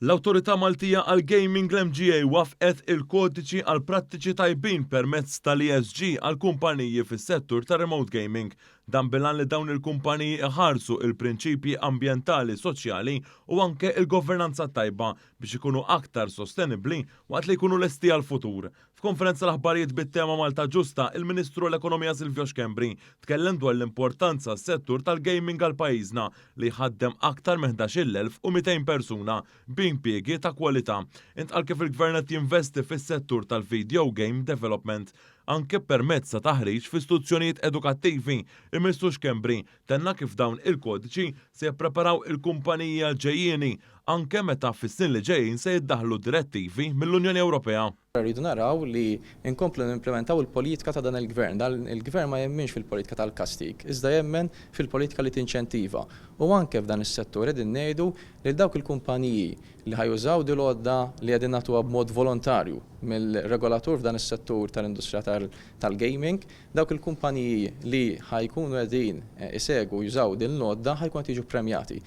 L-Awtorità Maltija għall-Gaming l-MGA wafqet il-kodiċi għal prattiċi tajbin permezz tal-ESG għal kumpaniji fis-settur ta' remote gaming. Dan bilan li dawn il-kumpaniji iħarsu il-prinċipji ambjentali, soċjali u anke il-governanza tajba biex ikunu aktar sostenibli waqt li jkunu lesti għal-futur. F'konferenza l-aħbarijiet bit-tema Malta Ġusta, il-Ministru l-Ekonomija Silvio Xkembri tkellem dwar l-importanza s-settur tal-gaming għal pajjiżna li ħaddem aktar minn 11,200 persuna b'impjiegi ta' kwalità. Intqal kif il-Gvern qed jinvesti fis-settur tal-video game development anke permezz ta' taħriġ f'istituzzjonijiet edukattivi. Il-Ministru Xkembri tenna kif dawn il-kodiċi se jippreparaw il-kumpaniji għal-ġejjieni anke meta fis-snin li ġejjin se jiddaħħlu direttivi mill-Unjoni Ewropea. Rridu naraw li nkomplu nimplementaw il-politika ta' dan il-gvern. Dan il-gvern ma jemminx fil-politika tal-kastik, iżda jemmen fil-politika li tinċentiva. U anke f'dan is-settur qegħdin ngħidu li dawk il-kumpaniji li ħajużaw dil-għodda li qegħdin nagħtuha b'mod volontarju mill-regolatur f'dan is-settur tal-industrija tal-gaming, dawk il-kumpaniji li ħajkunu qegħdin isegwu jużaw din l-għodda ħajkun tiġu premjati.